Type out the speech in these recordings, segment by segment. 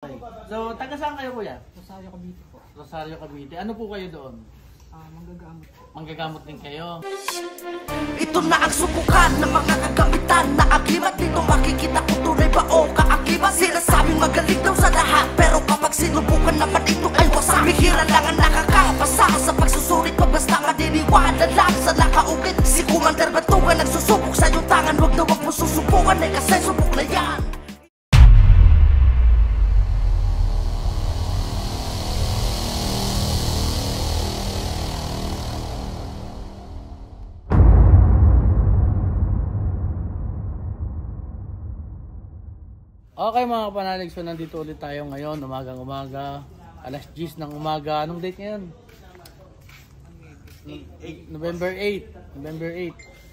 Okay. So, taga saan kayo kuya? Rosario, Cavite po. Rosario, Cavite. Ano po kayo doon? Manggagamot po. Manggagamot din kayo. Ito na ang subukan ng mga kagamitan na agimat. Dito makikita kung tunay ba o kaakibat. Sinasabing magaling daw sa lahat, pero kapag sinubukan naman ito ay wasak. Bihira lang ang nakakapasa sa pagsusulit. Pag basta madiniwala lang sa nakaukit. Si Commander Batugan nagsusubok sa iyong tangan. Huwag na huwag mo susubukan ay kasi subok na yan. Okay mga kapanalig, so nandito ulit tayo ngayon, umagang-umaga, alas 10 ng umaga. Anong date ngayon? November 8.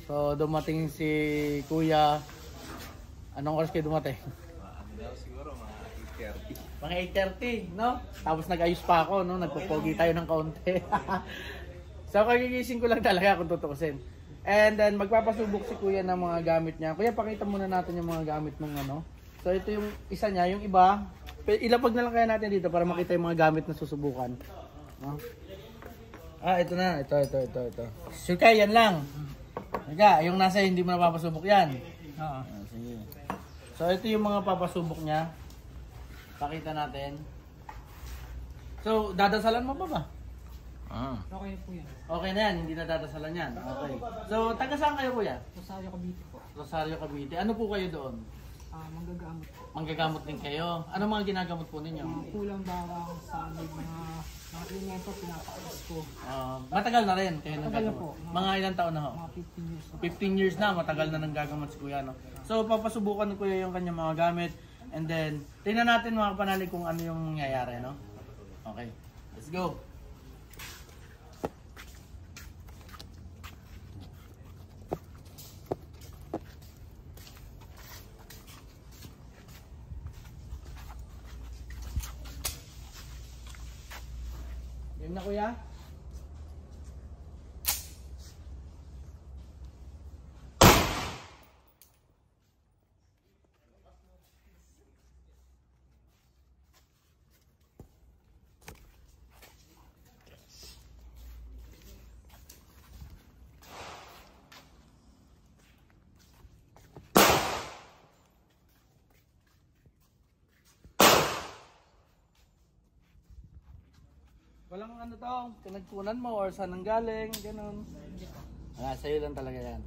So dumating si Kuya. Anong oras kayo dumating? Siguro mga 8:30. Mga 8:30, no? Tapos nag-ayos pa ako, no? Nagpopogi tayo ng kaunti. So kagigising ko lang talaga kung tutuusin. And then magpapasubok si Kuya ng mga gamit niya. Kuya, pakita muna natin yung mga gamit ng ano. So ito yung isa niya, yung iba, ilapag na lang kaya natin dito para makita yung mga gamit na susubukan. No? Ito na, ito. Sure kaya, yan lang. Sige, yung nasa hindi mo napapasubok yan. Sige. So ito yung mga papasubok niya. Pakita natin. So, dadasalan mo ba? Okay po yan. Okay na yan, hindi na dadasalan yan. Okay. So, taga saan kayo kuya? Rosario, Cavite po. Rosario, Cavite. Ano po kayo doon? Manggagamot po. Manggagamot din kayo. Ano mga ginagamot po ninyo? Kulang barang sa mga elemento pinapakalas ko. Matagal na rin kayo Matagal nanggagamot. po. Mga ilang taon na ho? Mga 15 years na. 15 years na, matagal na nanggagamot si Kuya. No? So, papasubukan ni Kuya yung kanyang mga gamit. And then, tingnan natin mga kapanalig kung ano yung mangyayari. No? Okay, let's go. Game na kuya? Walang ano to, pinagkunan mo or saan nanggaling, ganun. Sa'yo lang talaga yan.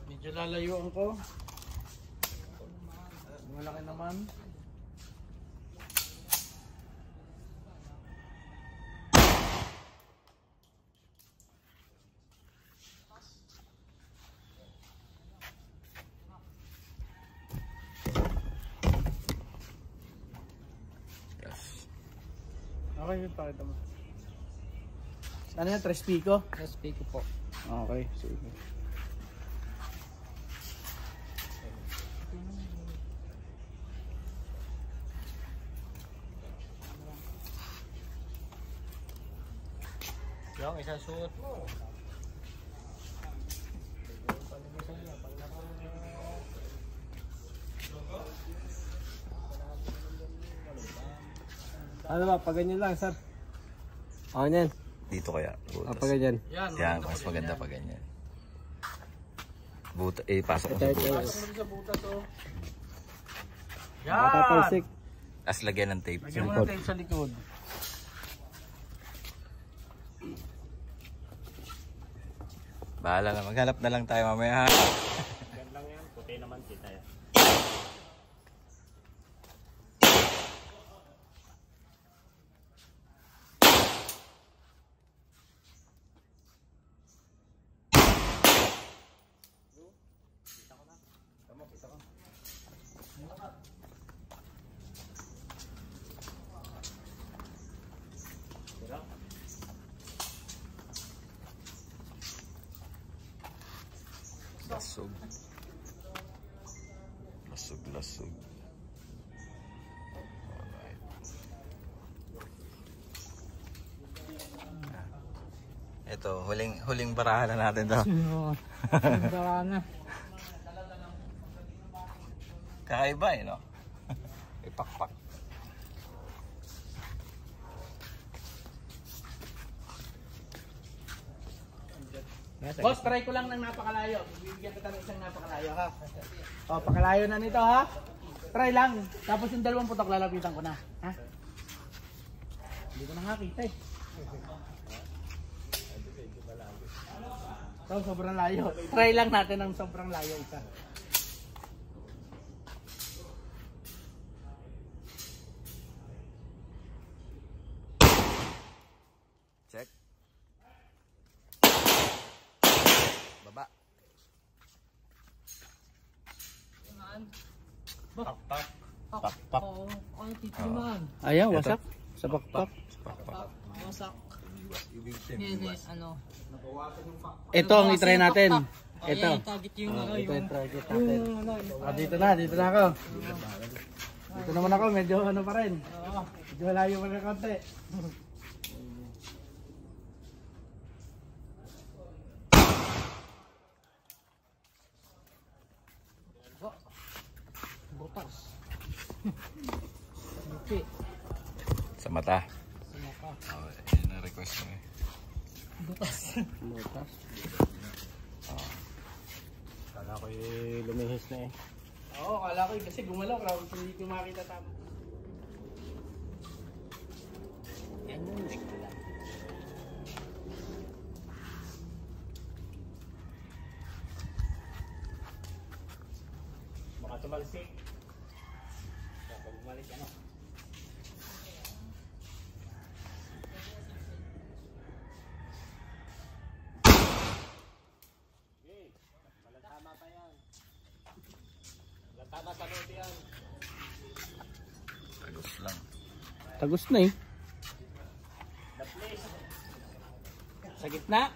Medyo lalayuan ko. Malaki naman. Okay, pakita mo. Ano yan? 3 pico? 3 pico po. Okay, sige. Yung isang suot mo. Ano ba, pag ganyan lang, sir? Okay na yan. dito kaya. Butas. Pag ganyan. Yan, mas maganda pa ganyan. Pasok mo sa butas. Pasok mo sa butas, oh. Yan! Tapos lagyan ng tape. Lagyan mo ng tape sa likod. Bahala na, maghanap na lang tayo mamaya ha. Yan lang yan, puti naman kita yan. Lasog. Lasog. Alright. Ito, huling barahan na natin daw. Baka na. Kakaiba eh, no? Ipakpak. Boss, try ko lang ng napakalayo. Bibigyan kita ng isang napakalayo, ha? O, pakalayo na nito, ha? Try lang. Tapos yung dalawang putok, lalapitan ko na. Ha? Hindi ko na nga kita, eh. So, sobrang layo. Try lang natin ng sobrang layo isa. Check. Baba. Pakpak. Oo, ay titiman. Ayaw, wasak. Sa bakpak. Wasak. Yan eh, ano. Ito ang itry natin. Ito. Yung target yung ano, Ito yung... yung target natin. Dito na ako. Dito naman ako, medyo ano pa rin. Medyo malayo pa ng konti. Butas. Buti. Sa mata. Oh, yun ang request mo eh. Butas. Butas. Kala ko lumihis na eh. Oo, kala ko kasi gumalaw. Kasi hindi ko makita tama. Yan yung check ko lang. Baka tumalsik. Baka bumalik ano. Okay, malatama pa yan. Malatama sa lote yan. Tagos lang. Tagos na eh. The place. Sa gitna.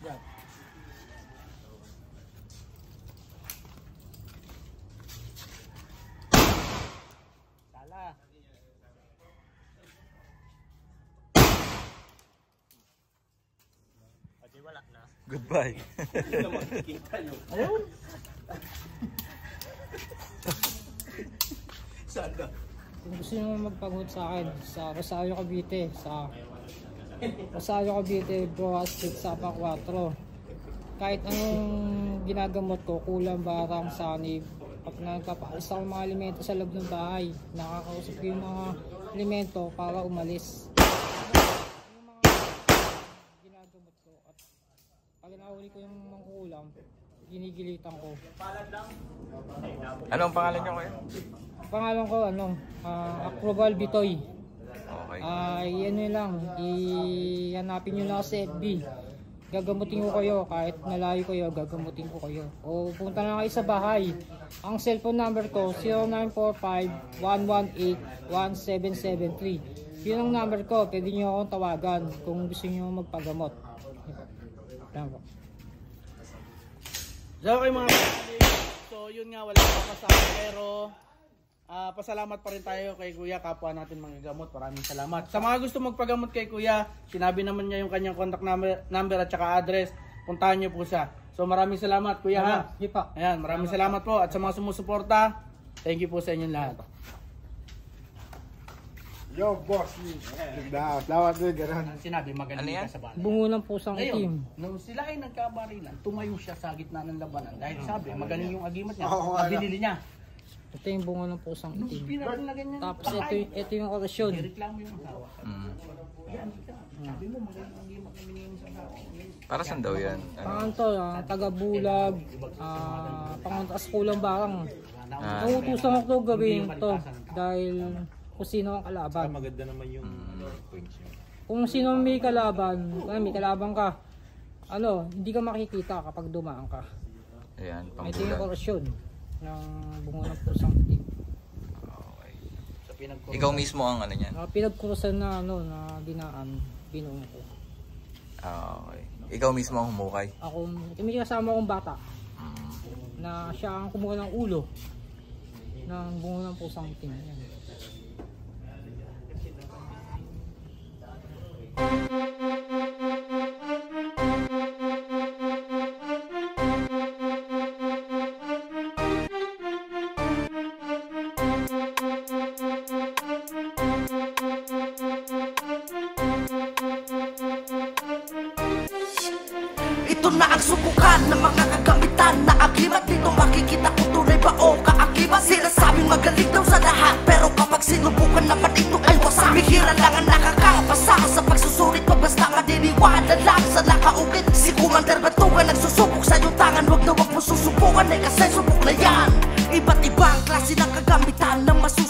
Yan. Sala. Pati wala na. Goodbye. Ayun. Kung gusto nyo magpag-hood sa akin, sa Rosario Cavite, sa Rosario Cavite, Broa Street, Sapa 4. Kahit anong ginagamot ko, kulang, barang, sanib, pag nagpapaalis ako ng mga elemento sa loob ng bahay, nakakausap ko yung mga elemento para umalis. Yung mga ginagamot ko, at pag nahuli ko yung mga kulang, ginigilitan ko. Ano ang pangalan nyo kayo? Pangalan ko, Approval Bitoy. Okay. Ano lang, ihanapin nyo lang sa FB. Gagamutin ko kayo, kahit nalayo kayo, gagamutin ko kayo. O punta na kayo sa bahay. Ang cellphone number ko, 0945-118-1773. Yun ang number ko, pwede nyo akong tawagan kung gusto nyo magpagamot. Yan po. So okay mga kapatid, so yun nga, wala pa kasama pero pasalamat pa rin tayo kay Kuya, kapwa natin mga gamot. Maraming salamat. Sa mga gusto magpagamot kay Kuya, sinabi naman niya yung kanyang contact number at saka address. Puntahan niyo po siya. So maraming salamat Kuya ha. Hipa. Ayan, maraming salamat po at sa mga sumusuporta, thank you po sa inyong lahat. Yo, boss. Dapat din, gano'n. Sinabi magaling Ano yan? ka sa bala. Bungo ng pusang itim. Ngayon, nung sila ay nagkabarilan, tumayo siya sa gitna ng labanan. Dahil sabi, magaling yung agimat niya. Oo, Binili niya. Ito yung bungo ng pusang Nung itim. pinarang na ganyan, Tapos patay. ito yung orasyon. Reklamo yung asawa. Mm. Yan, sabi mo, magaling ang agimat na binili mo sa asawa. Para saan daw yan? Ano? Pangan to, taga-bulag, panguntas kulang barang. Nautusan ko gawin to dahil kung sino ang kalaban. Maganda naman yung points niya. Kung sino may kalaban, may kalaban ka, hindi ka makikita kapag dumaan ka. Ayan, Ito yung pangbulag. orasyon ng bungo ng pusang itim. Okay. Sa pinagkurusan. Ikaw mismo ang ano niyan? Pinagkurusan na na dinaan, binuong ko. Okay. Ikaw mismo ang humukay? Ako, may kasama akong bata Mm. na siya ang kumuha ng ulo ng bungo ng pusang itim. Yan. Ito na ang subukan ng mga kagamitan na agimat. Dito makikita kung tunay ba o kaakibat. Sinasabing magaling daw sa lahat, pero kapag sinubukan naman ito ay wasak. Bihira lang ang nakakapasa sa pagsusulit, pag basta madiniwala lang sa nakaukit. Si Commander Batugan nagsusubok sa iyong tangan. Wag na wag mo susubukan, ay kasi subok na yan. Iba't ibang klase ng kagamitan na masusunod